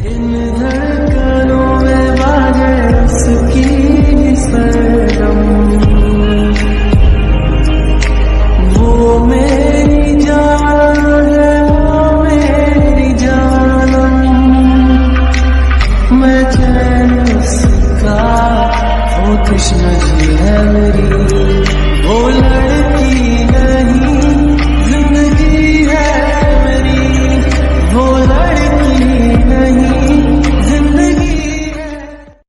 इन धड़कनों में बाजे उसकी सरगम, वो मेरी जान है, वो मेरी जानम, मैं चैन उसका, वो तृष्णा है मेरी, वो